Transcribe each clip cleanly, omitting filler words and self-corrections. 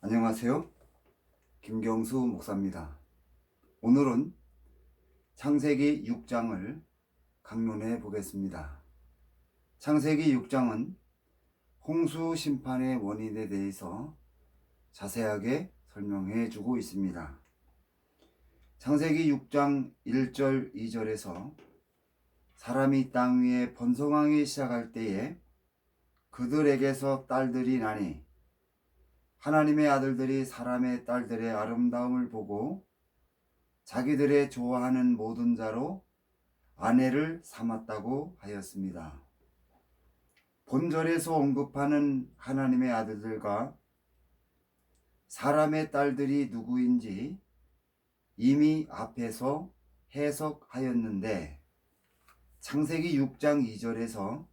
안녕하세요. 김경수 목사입니다. 오늘은 창세기 6장을 강론해 보겠습니다. 창세기 6장은 홍수 심판의 원인에 대해서 자세하게 설명해 주고 있습니다. 창세기 6장 1절 2절에서 사람이 땅 위에 번성하기 시작할 때에 그들에게서 딸들이 나니 하나님의 아들들이 사람의 딸들의 아름다움을 보고 자기들의 좋아하는 모든 자로 아내를 삼았다고 하였습니다. 본절에서 언급하는 하나님의 아들들과 사람의 딸들이 누구인지 이미 앞에서 해석하였는데 창세기 6장 2절에서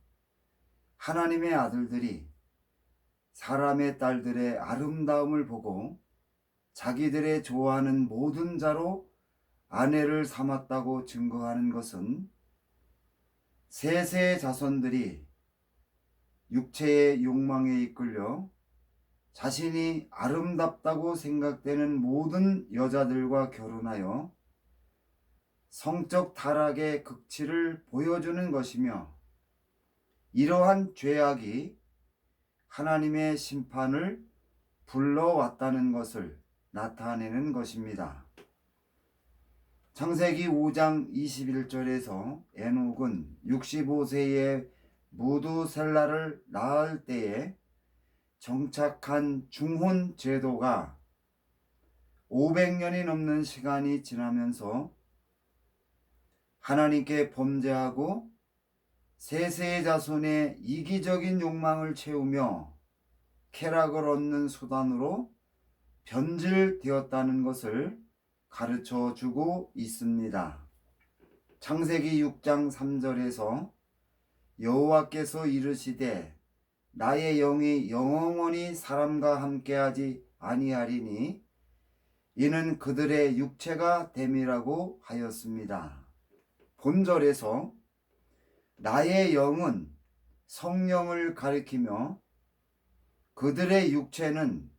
하나님의 아들들이 사람의 딸들의 아름다움을 보고 자기들의 좋아하는 모든 자로 아내를 삼았다고 증거하는 것은 셋의 자손들이 육체의 욕망에 이끌려 자신이 아름답다고 생각되는 모든 여자들과 결혼하여 성적 타락의 극치를 보여주는 것이며, 이러한 죄악이 하나님의 심판을 불러왔다는 것을 나타내는 것입니다. 창세기 5장 21절에서 에녹은 65세에 무두셀라를 낳을 때에 정착한 중혼 제도가 500년이 넘는 시간이 지나면서 하나님께 범죄하고 세세의 자손의 이기적인 욕망을 채우며 쾌락을 얻는 수단으로 변질되었다는 것을 가르쳐 주고 있습니다. 창세기 6장 3절에서 여호와께서 이르시되 나의 영이 영원히 사람과 함께하지 아니하리니 이는 그들의 육체가 됨이라고 하였습니다. 본절에서 나의 영은 성령을 가리키며 그들의 육체는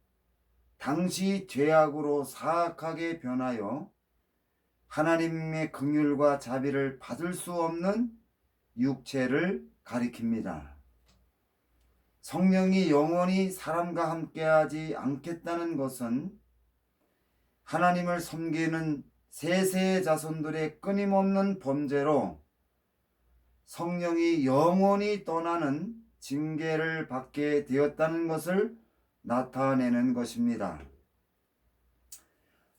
당시 죄악으로 사악하게 변하여 하나님의 긍휼과 자비를 받을 수 없는 육체를 가리킵니다. 성령이 영원히 사람과 함께하지 않겠다는 것은 하나님을 섬기는 세세의 자손들의 끊임없는 범죄로 성령이 영원히 떠나는 징계를 받게 되었다는 것을 나타내는 것입니다.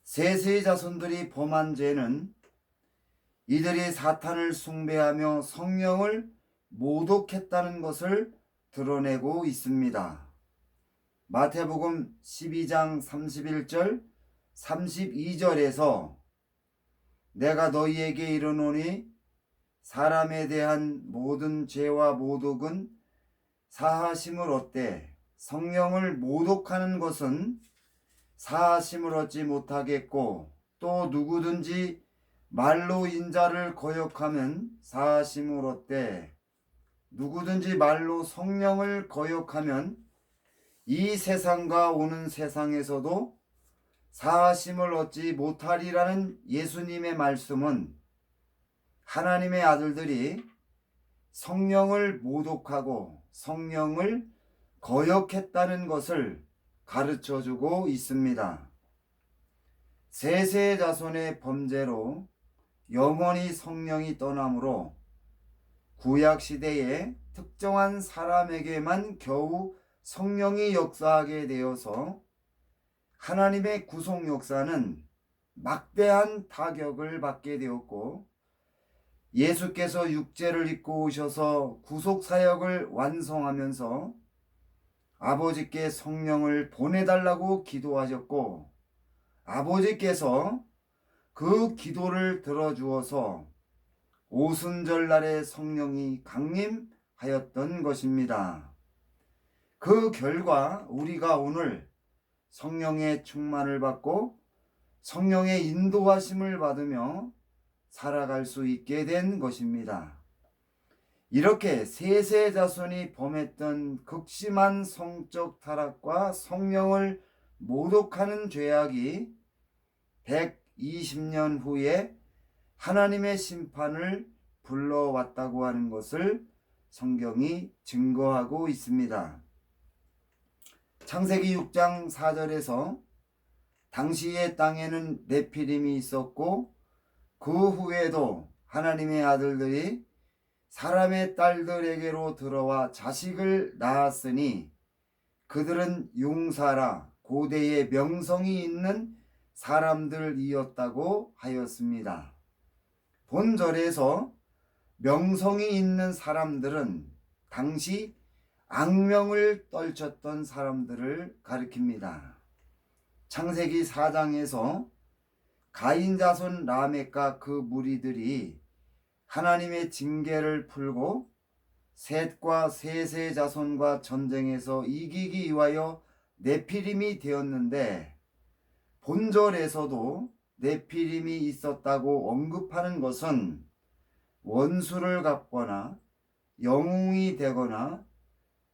세세의 자손들이 범한 죄는 이들이 사탄을 숭배하며 성령을 모독했다는 것을 드러내고 있습니다. 마태복음 12장 31절 32절에서 내가 너희에게 이르노니 사람에 대한 모든 죄와 모독은 사하심을 얻되 성령을 모독하는 것은 사하심을 얻지 못하겠고, 또 누구든지 말로 인자를 거역하면 사하심을 얻되 누구든지 말로 성령을 거역하면 이 세상과 오는 세상에서도 사하심을 얻지 못하리라는 예수님의 말씀은 하나님의 아들들이 성령을 모독하고 성령을 거역했다는 것을 가르쳐 주고 있습니다. 세세의 자손의 범죄로 영원히 성령이 떠나므로 구약시대에 특정한 사람에게만 겨우 성령이 역사하게 되어서 하나님의 구속 역사는 막대한 타격을 받게 되었고, 예수께서 육체를 입고 오셔서 구속 사역을 완성하면서 아버지께 성령을 보내달라고 기도하셨고, 아버지께서 그 기도를 들어주어서 오순절날에 성령이 강림하였던 것입니다. 그 결과 우리가 오늘 성령의 충만을 받고 성령의 인도하심을 받으며 살아갈 수 있게 된 것입니다. 이렇게 셋의 자손이 범했던 극심한 성적 타락과 성령을 모독하는 죄악이 120년 후에 하나님의 심판을 불러왔다고 하는 것을 성경이 증거하고 있습니다. 창세기 6장 4절에서 당시의 땅에는 네피림이 있었고 그 후에도 하나님의 아들들이 사람의 딸들에게로 들어와 자식을 낳았으니 그들은 용사라 고대의 명성이 있는 사람들이었다고 하였습니다. 본절에서 명성이 있는 사람들은 당시 악명을 떨쳤던 사람들을 가리킵니다. 창세기 4장에서 가인 자손 라멕과 그 무리들이 하나님의 징계를 풀고 셋과 셋의 자손과 전쟁에서 이기기 위하여 네피림이 되었는데 본절에서도 네피림이 있었다고 언급하는 것은 원수를 갚거나 영웅이 되거나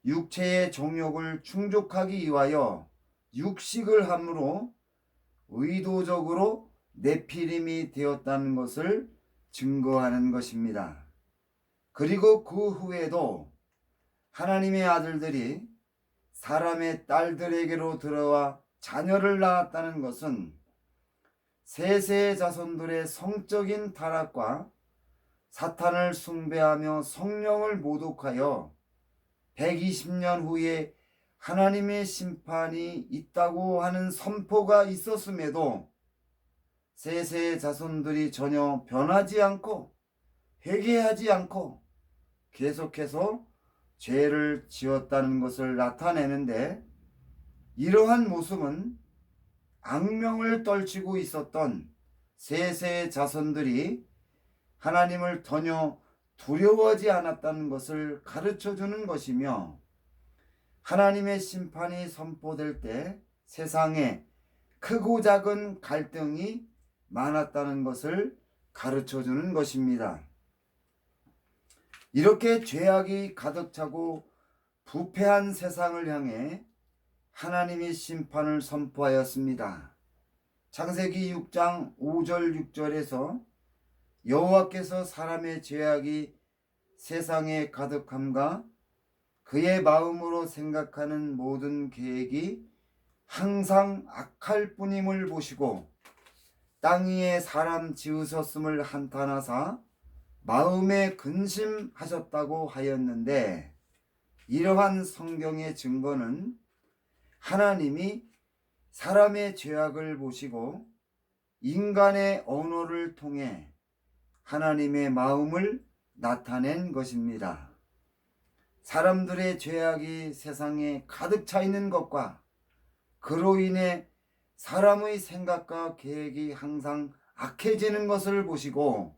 육체의 정욕을 충족하기 위하여 육식을 함으로 의도적으로 네피림이 되었다는 것을 증거하는 것입니다. 그리고 그 후에도 하나님의 아들들이 사람의 딸들에게로 들어와 자녀를 낳았다는 것은 셋의 자손들의 성적인 타락과 사탄을 숭배하며 성령을 모독하여 120년 후에 하나님의 심판이 있다고 하는 선포가 있었음에도 셋의 자손들이 전혀 변하지 않고 회개하지 않고 계속해서 죄를 지었다는 것을 나타내는데, 이러한 모습은 악명을 떨치고 있었던 셋의 자손들이 하나님을 전혀 두려워하지 않았다는 것을 가르쳐 주는 것이며, 하나님의 심판이 선포될 때 세상에 크고 작은 갈등이 많았다는 것을 가르쳐 주는 것입니다. 이렇게 죄악이 가득 차고 부패한 세상을 향해 하나님이 심판을 선포하였습니다. 창세기 6장 5절 6절에서 여호와께서 사람의 죄악이 세상에 가득함과 그의 마음으로 생각하는 모든 계획이 항상 악할 뿐임을 보시고 땅 위에 사람 지으셨음을 한탄하사 마음에 근심하셨다고 하였는데, 이러한 성경의 증거는 하나님이 사람의 죄악을 보시고 인간의 언어를 통해 하나님의 마음을 나타낸 것입니다. 사람들의 죄악이 세상에 가득 차 있는 것과 그로 인해 사람의 생각과 계획이 항상 악해지는 것을 보시고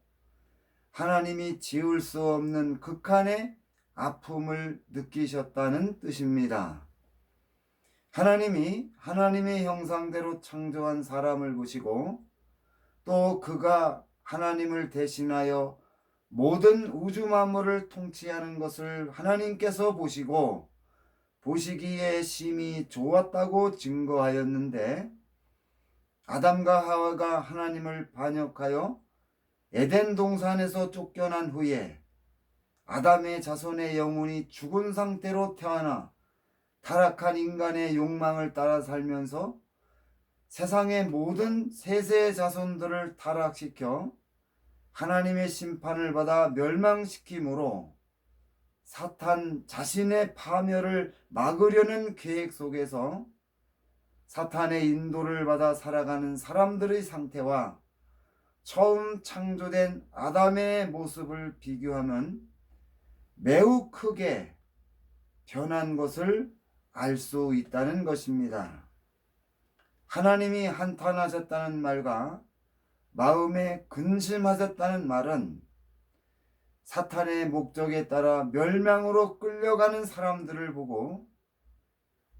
하나님이 지울 수 없는 극한의 아픔을 느끼셨다는 뜻입니다. 하나님이 하나님의 형상대로 창조한 사람을 보시고 또 그가 하나님을 대신하여 모든 우주 만물을 통치하는 것을 하나님께서 보시고 보시기에 심히 좋았다고 증거하였는데, 아담과 하와가 하나님을 반역하여 에덴 동산에서 쫓겨난 후에 아담의 자손의 영혼이 죽은 상태로 태어나 타락한 인간의 욕망을 따라 살면서 세상의 모든 셋의 자손들을 타락시켜 하나님의 심판을 받아 멸망시키므로 사탄 자신의 파멸을 막으려는 계획 속에서 사탄의 인도를 받아 살아가는 사람들의 상태와 처음 창조된 아담의 모습을 비교하면 매우 크게 변한 것을 알 수 있다는 것입니다. 하나님이 한탄하셨다는 말과 마음에 근심하셨다는 말은 사탄의 목적에 따라 멸망으로 끌려가는 사람들을 보고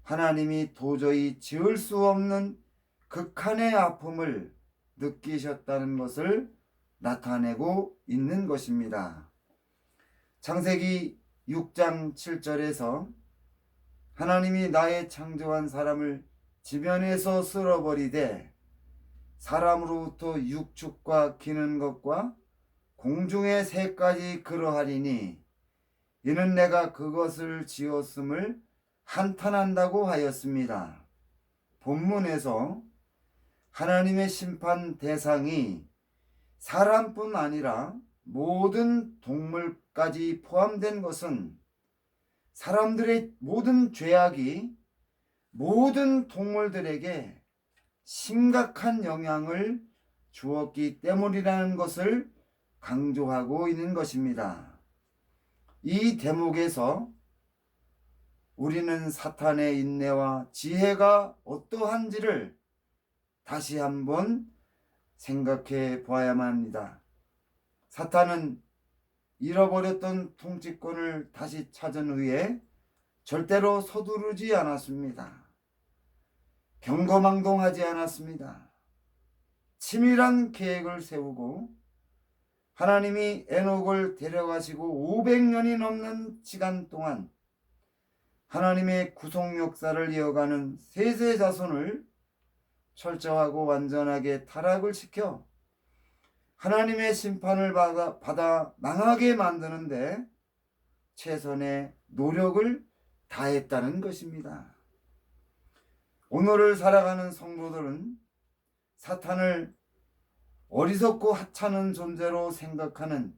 하나님이 도저히 지을 수 없는 극한의 아픔을 느끼셨다는 것을 나타내고 있는 것입니다. 창세기 6장 7절에서 하나님이 나의 창조한 사람을 지면에서 쓸어버리되 사람으로부터 육축과 기는 것과 공중의 새까지 그러하리니 이는 내가 그것을 지었음을 한탄한다고 하였습니다. 본문에서 하나님의 심판 대상이 사람뿐 아니라 모든 동물까지 포함된 것은 사람들의 모든 죄악이 모든 동물들에게 심각한 영향을 주었기 때문이라는 것을 강조하고 있는 것입니다. 이 대목에서 우리는 사탄의 인내와 지혜가 어떠한지를 다시 한번 생각해 보아야만 합니다. 사탄은 잃어버렸던 통치권을 다시 찾은 후에 절대로 서두르지 않았습니다. 경거망동하지 않았습니다. 치밀한 계획을 세우고 하나님이 에녹을 데려가시고 500년이 넘는 시간 동안 하나님의 구속 역사를 이어가는 셋의 자손을 철저하고 완전하게 타락을 시켜 하나님의 심판을 받아 망하게 만드는데 최선의 노력을 다했다는 것입니다. 오늘을 살아가는 성도들은 사탄을 어리석고 하찮은 존재로 생각하는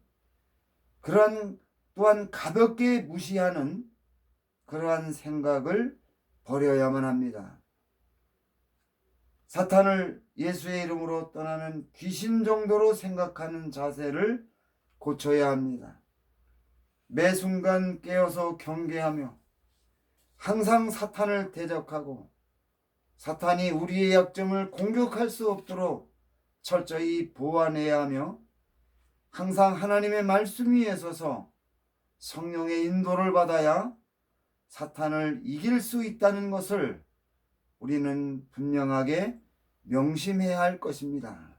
그러한 또한 가볍게 무시하는 그러한 생각을 버려야만 합니다. 사탄을 예수의 이름으로 떠나는 귀신 정도로 생각하는 자세를 고쳐야 합니다. 매 순간 깨어서 경계하며 항상 사탄을 대적하고 사탄이 우리의 약점을 공격할 수 없도록 철저히 보완해야 하며 항상 하나님의 말씀 위에 서서 성령의 인도를 받아야 사탄을 이길 수 있다는 것을 우리는 분명하게 명심해야 할 것입니다.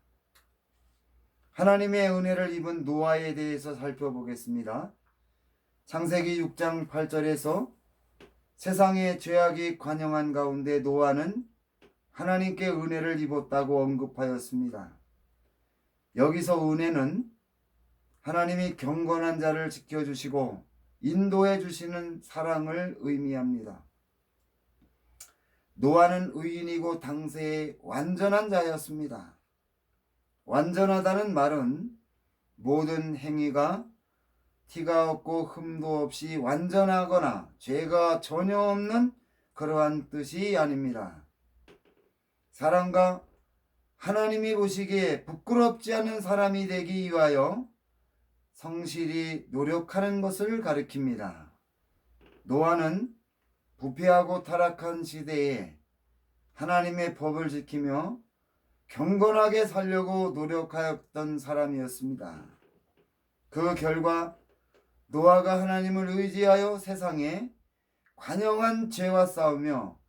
하나님의 은혜를 입은 노아에 대해서 살펴보겠습니다. 창세기 6장 8절에서 세상의 죄악이 관영한 가운데 노아는 하나님께 은혜를 입었다고 언급하였습니다. 여기서 은혜는 하나님이 경건한 자를 지켜주시고 인도해 주시는 사랑을 의미합니다. 노아는 의인이고 당세의 완전한 자였습니다. 완전하다는 말은 모든 행위가 티가 없고 흠도 없이 완전하거나 죄가 전혀 없는 그러한 뜻이 아닙니다. 사람과 하나님이 보시기에 부끄럽지 않은 사람이 되기 위하여 성실히 노력하는 것을 가리킵니다. 노아는 부패하고 타락한 시대에 하나님의 법을 지키며 경건하게 살려고 노력하였던 사람이었습니다. 그 결과 노아가 하나님을 의지하여 세상에 관영한 죄와 싸우며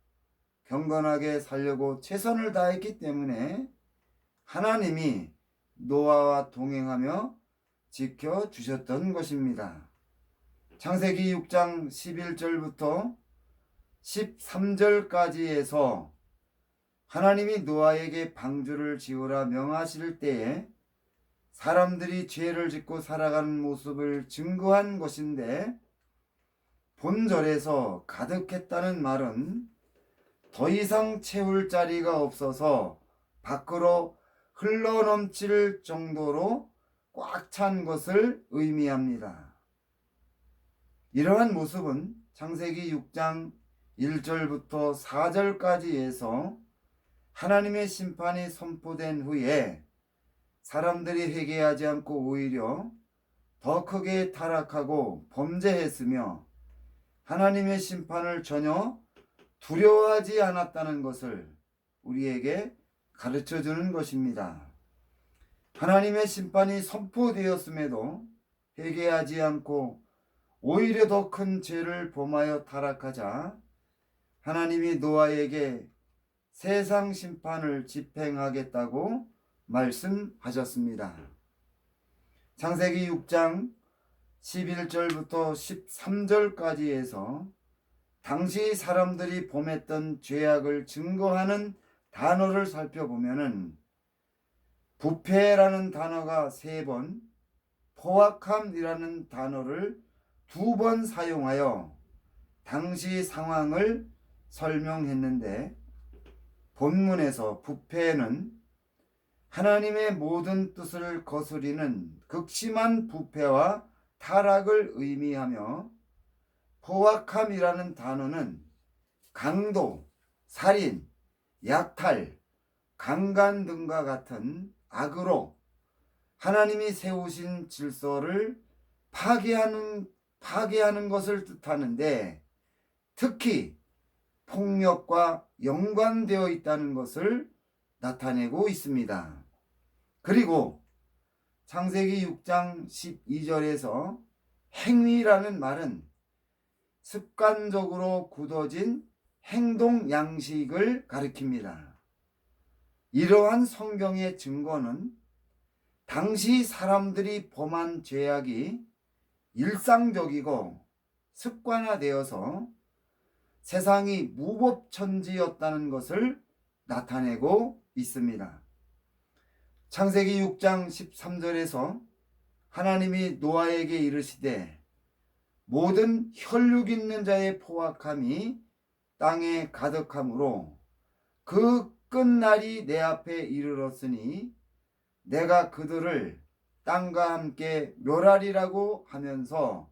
경건하게 살려고 최선을 다했기 때문에 하나님이 노아와 동행하며 지켜주셨던 것입니다. 창세기 6장 11절부터 13절까지에서 하나님이 노아에게 방주를 지으라 명하실 때에 사람들이 죄를 짓고 살아가는 모습을 증거한 것인데 본절에서 가득했다는 말은 더 이상 채울 자리가 없어서 밖으로 흘러넘칠 정도로 꽉 찬 것을 의미합니다. 이러한 모습은 창세기 6장 1절부터 4절까지에서 하나님의 심판이 선포된 후에 사람들이 회개하지 않고 오히려 더 크게 타락하고 범죄했으며 하나님의 심판을 전혀 두려워하지 않았다는 것을 우리에게 가르쳐주는 것입니다. 하나님의 심판이 선포되었음에도 회개하지 않고 오히려 더 큰 죄를 범하여 타락하자 하나님이 노아에게 세상 심판을 집행하겠다고 말씀하셨습니다. 창세기 6장 11절부터 13절까지 해서 당시 사람들이 범했던 죄악을 증거하는 단어를 살펴보면은 부패라는 단어가 3번, 포악함이라는 단어를 2번 사용하여 당시 상황을 설명했는데, 본문에서 부패는 하나님의 모든 뜻을 거스리는 극심한 부패와 타락을 의미하며, 포악함이라는 단어는 강도, 살인, 약탈, 강간 등과 같은 악으로 하나님이 세우신 질서를 파괴하는 것을 뜻하는데, 특히 폭력과 연관되어 있다는 것을 나타내고 있습니다. 그리고 창세기 6장 12절에서 행위라는 말은 습관적으로 굳어진 행동 양식을 가리킵니다. 이러한 성경의 증거는 당시 사람들이 범한 죄악이 일상적이고 습관화되어서 세상이 무법천지였다는 것을 나타내고 있습니다. 창세기 6장 13절에서 하나님이 노아에게 이르시되 모든 혈육 있는 자의 포악함이 땅에 가득함으로 그 끝날이 내 앞에 이르렀으니 내가 그들을 땅과 함께 멸하리라고 하면서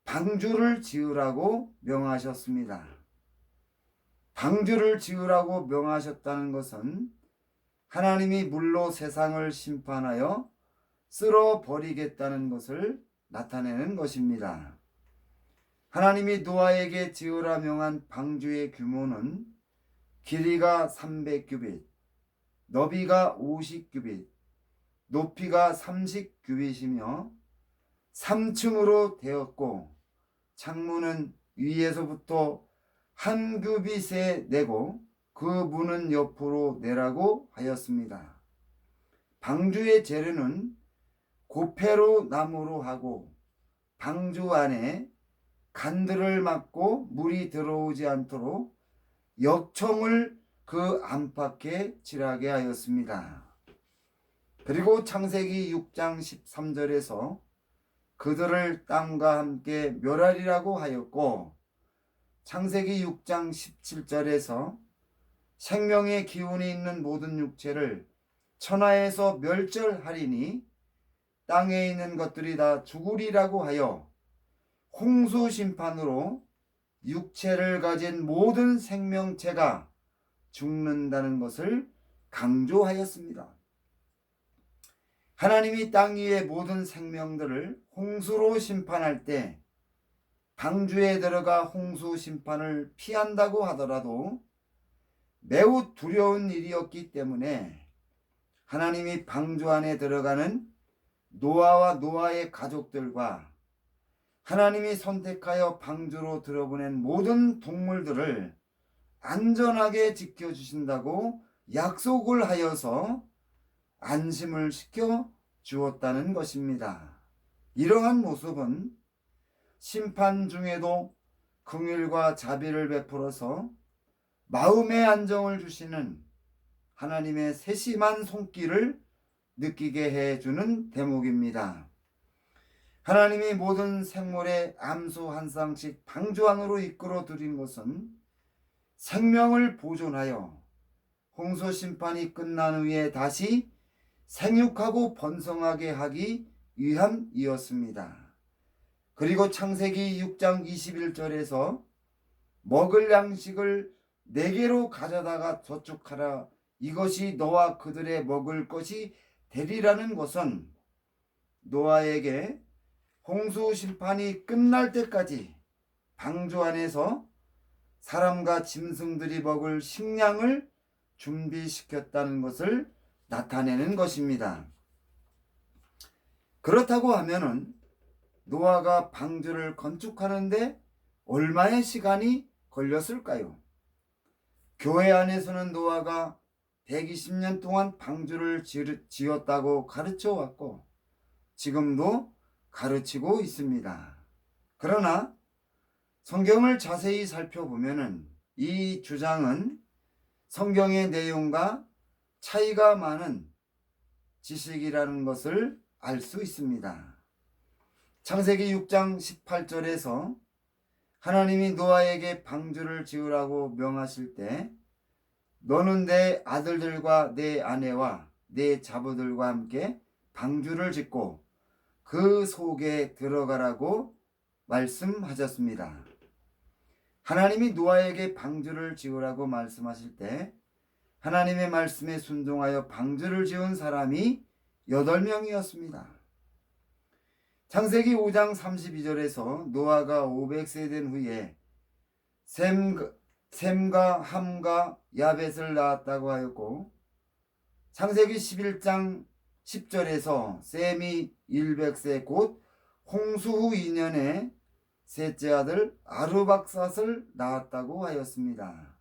방주를 지으라고 명하셨습니다. 방주를 지으라고 명하셨다는 것은 하나님이 물로 세상을 심판하여 쓸어버리겠다는 것을 나타내는 것입니다. 하나님이 노아에게 지으라 명한 방주의 규모는 길이가 300규빗, 너비가 50규빗, 높이가 30규빗이며 3층으로 되었고, 창문은 위에서부터 한 규빗에 내고 그 문은 옆으로 내라고 하였습니다. 방주의 재료는 고페로 나무로 하고 방주 안에 간들을 막고 물이 들어오지 않도록 역청을 그 안팎에 칠하게 하였습니다. 그리고 창세기 6장 13절에서 그들을 땅과 함께 멸하리라고 하였고, 창세기 6장 17절에서 생명의 기운이 있는 모든 육체를 천하에서 멸절하리니 땅에 있는 것들이 다 죽으리라고 하여 홍수 심판으로 육체를 가진 모든 생명체가 죽는다는 것을 강조하였습니다. 하나님이 땅 위의 모든 생명들을 홍수로 심판할 때 방주에 들어가 홍수 심판을 피한다고 하더라도 매우 두려운 일이었기 때문에 하나님이 방주 안에 들어가는 노아와 노아의 가족들과 하나님이 선택하여 방주로 들어보낸 모든 동물들을 안전하게 지켜주신다고 약속을 하여서 안심을 시켜 주었다는 것입니다. 이러한 모습은 심판 중에도 긍휼과 자비를 베풀어서 마음의 안정을 주시는 하나님의 세심한 손길을 느끼게 해주는 대목입니다. 하나님이 모든 생물의 암수 한 쌍씩 방주 안으로 이끌어 들인 것은 생명을 보존하여 홍수 심판이 끝난 후에 다시 생육하고 번성하게 하기 위함이었습니다. 그리고 창세기 6장 21절에서 먹을 양식을 4개로 가져다가 저축하라, 이것이 너와 그들의 먹을 것이 되리라는 것은 노아에게 홍수 심판이 끝날 때까지 방주 안에서 사람과 짐승들이 먹을 식량을 준비시켰다는 것을 나타내는 것입니다. 그렇다고 하면은 노아가 방주를 건축하는데 얼마의 시간이 걸렸을까요? 교회 안에서는 노아가 120년 동안 방주를 지었다고 가르쳐 왔고, 지금도 가르치고 있습니다. 그러나 성경을 자세히 살펴보면은 이 주장은 성경의 내용과 차이가 많은 지식이라는 것을 알 수 있습니다. 창세기 6장 18절에서 하나님이 노아에게 방주를 지으라고 명하실 때 너는 내 아들들과 내 아내와 내 자부들과 함께 방주를 짓고 그 속에 들어가라고 말씀하셨습니다. 하나님이 노아에게 방주를 지으라고 말씀하실 때 하나님의 말씀에 순종하여 방주를 지은 사람이 8명이었습니다. 창세기 5장 32절에서 노아가 500세 된 후에 셈과 함과 야벳을 낳았다고 하였고, 창세기 11장 10절에서 셈이 100세 곧 홍수 후 2년에 셋째 아들 아르박삿을 낳았다고 하였습니다.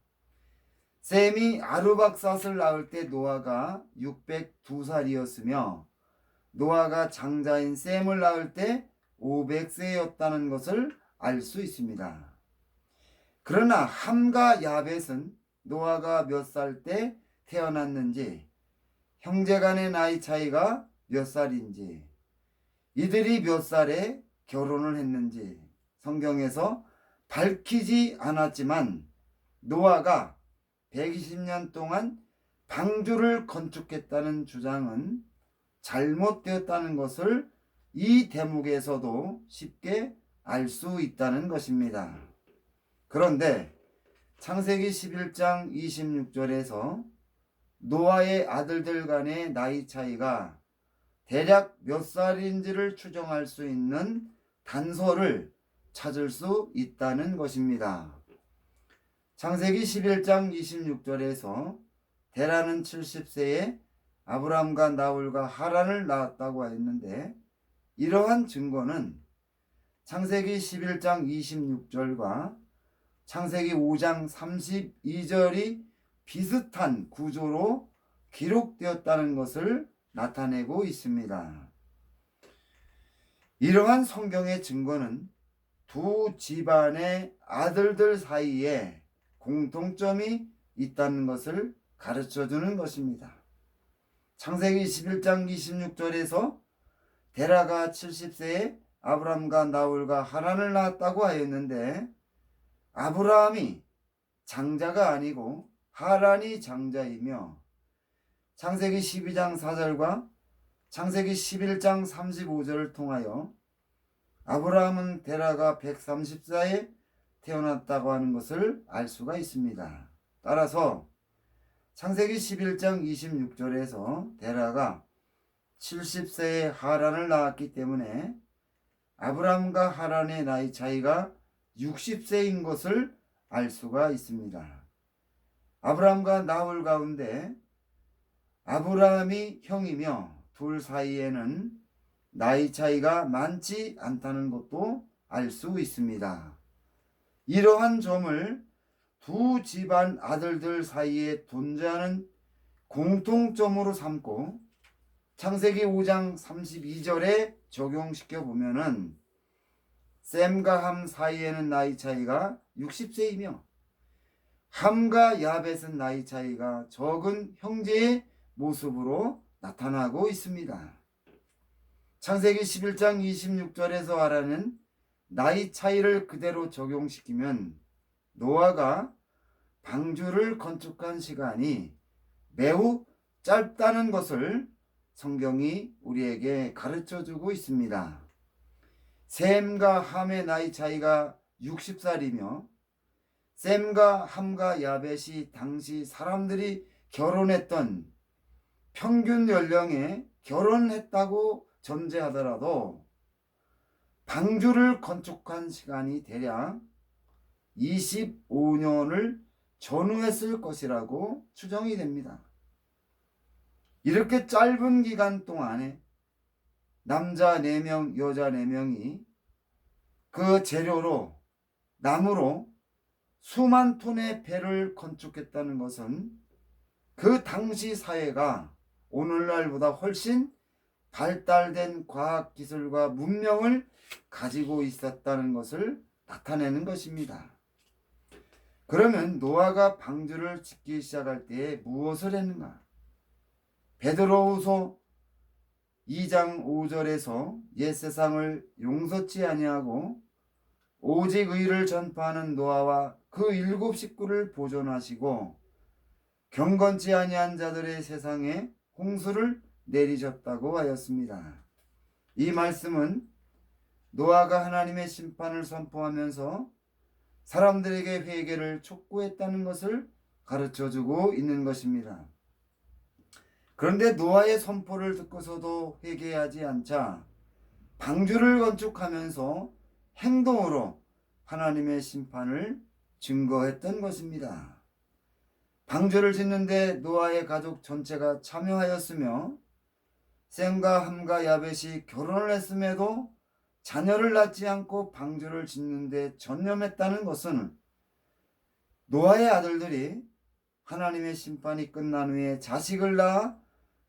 셈이 아르박삿을 낳을 때 노아가 602살이었으며 노아가 장자인 셈을 낳을 때 500세였다는 것을 알 수 있습니다. 그러나 함과 야벳은 노아가 몇 살 때 태어났는지, 형제간의 나이 차이가 몇 살인지, 이들이 몇 살에 결혼을 했는지 성경에서 밝히지 않았지만 노아가 120년 동안 방주를 건축했다는 주장은 잘못되었다는 것을 이 대목에서도 쉽게 알 수 있다는 것입니다. 그런데 창세기 11장 26절에서 노아의 아들들 간의 나이 차이가 대략 몇 살인지를 추정할 수 있는 단서를 찾을 수 있다는 것입니다. 창세기 11장 26절에서 데라는 70세에 아브람과 나홀과 하란을 낳았다고 했는데, 이러한 증거는 창세기 11장 26절과 창세기 5장 32절이 비슷한 구조로 기록되었다는 것을 나타내고 있습니다. 이러한 성경의 증거는 두 집안의 아들들 사이에 공통점이 있다는 것을 가르쳐주는 것입니다. 창세기 11장 26절에서 데라가 70세에 아브람과 나홀과 하란을 낳았다고 하였는데, 아브라함이 장자가 아니고 하란이 장자이며, 창세기 12장 4절과 창세기 11장 35절을 통하여 아브라함은 데라가 130세에 태어났다고 하는 것을 알 수가 있습니다. 따라서 창세기 11장 26절에서 데라가 70세에 하란을 낳았기 때문에 아브라함과 하란의 나이 차이가 60세인 것을 알 수가 있습니다. 아브라함과 나홀 가운데 아브라함이 형이며 둘 사이에는 나이 차이가 많지 않다는 것도 알 수 있습니다. 이러한 점을 두 집안 아들들 사이에 존재하는 공통점으로 삼고 창세기 5장 32절에 적용시켜 보면은 셈과 함 사이에는 나이 차이가 60세이며 함과 야벳은 나이 차이가 적은 형제의 모습으로 나타나고 있습니다. 창세기 11장 26절에서 하라는 나이 차이를 그대로 적용시키면 노아가 방주를 건축한 시간이 매우 짧다는 것을 성경이 우리에게 가르쳐주고 있습니다. 셈과 함의 나이 차이가 60살이며 셈과 함과 야벳이 당시 사람들이 결혼했던 평균 연령에 결혼했다고 전제하더라도 방주를 건축한 시간이 대략 25년을 전후했을 것이라고 추정이 됩니다. 이렇게 짧은 기간 동안에 남자 4명, 여자 4명이 그 재료로 나무로 수만 톤의 배를 건축했다는 것은 그 당시 사회가 오늘날보다 훨씬 발달된 과학기술과 문명을 가지고 있었다는 것을 나타내는 것입니다. 그러면 노아가 방주를 짓기 시작할 때에 무엇을 했는가? 베드로후서 2장 5절에서 옛 세상을 용서치 아니하고 오직 의를 전파하는 노아와 그 7 식구를 보존하시고 경건치 아니한 자들의 세상에 홍수를 내리셨다고 하였습니다. 이 말씀은 노아가 하나님의 심판을 선포하면서 사람들에게 회개를 촉구했다는 것을 가르쳐주고 있는 것입니다. 그런데 노아의 선포를 듣고서도 회개하지 않자 방주를 건축하면서 행동으로 하나님의 심판을 증거했던 것입니다. 방주를 짓는데 노아의 가족 전체가 참여하였으며 셈과 함과 야벳이 결혼을 했음에도 자녀를 낳지 않고 방주를 짓는데 전념했다는 것은 노아의 아들들이 하나님의 심판이 끝난 후에 자식을 낳아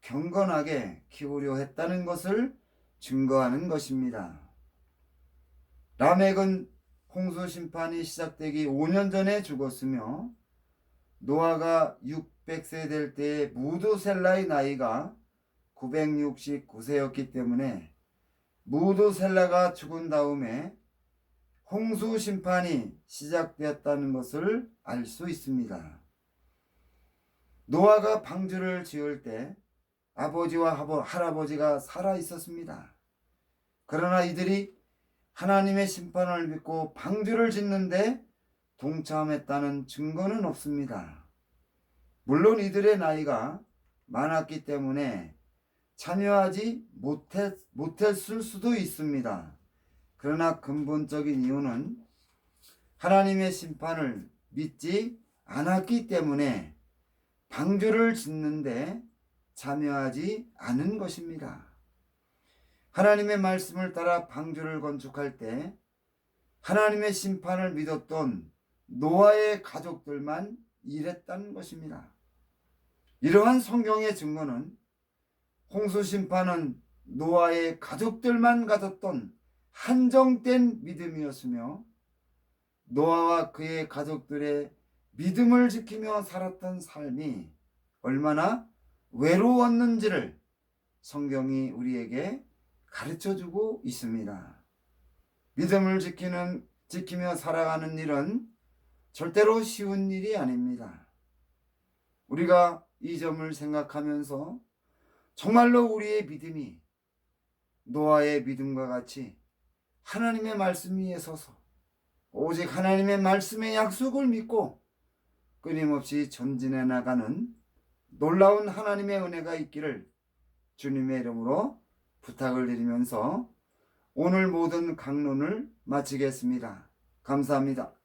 경건하게 키우려 했다는 것을 증거하는 것입니다. 라멕은 홍수 심판이 시작되기 5년 전에 죽었으며 노아가 600세 될 때에 무두셀라의 나이가 969세였기 때문에 무두셀라가 죽은 다음에 홍수 심판이 시작되었다는 것을 알 수 있습니다. 노아가 방주를 지을 때 아버지와 할아버지가 살아 있었습니다. 그러나 이들이 하나님의 심판을 믿고 방주를 짓는데 동참했다는 증거는 없습니다. 물론 이들의 나이가 많았기 때문에 참여하지 못했을 수도 있습니다. 그러나 근본적인 이유는 하나님의 심판을 믿지 않았기 때문에 방주를 짓는데 참여하지 않은 것입니다. 하나님의 말씀을 따라 방주를 건축할 때 하나님의 심판을 믿었던 노아의 가족들만 일했다는 것입니다. 이러한 성경의 증거는 홍수 심판은 노아의 가족들만 가졌던 한정된 믿음이었으며 노아와 그의 가족들의 믿음을 지키며 살았던 삶이 얼마나 외로웠는지를 성경이 우리에게 가르쳐주고 있습니다. 믿음을 지키며 살아가는 일은 절대로 쉬운 일이 아닙니다. 우리가 이 점을 생각하면서 정말로 우리의 믿음이 노아의 믿음과 같이 하나님의 말씀 위에 서서 오직 하나님의 말씀의 약속을 믿고 끊임없이 전진해 나가는 놀라운 하나님의 은혜가 있기를 주님의 이름으로 부탁을 드리면서 오늘 모든 강론을 마치겠습니다. 감사합니다.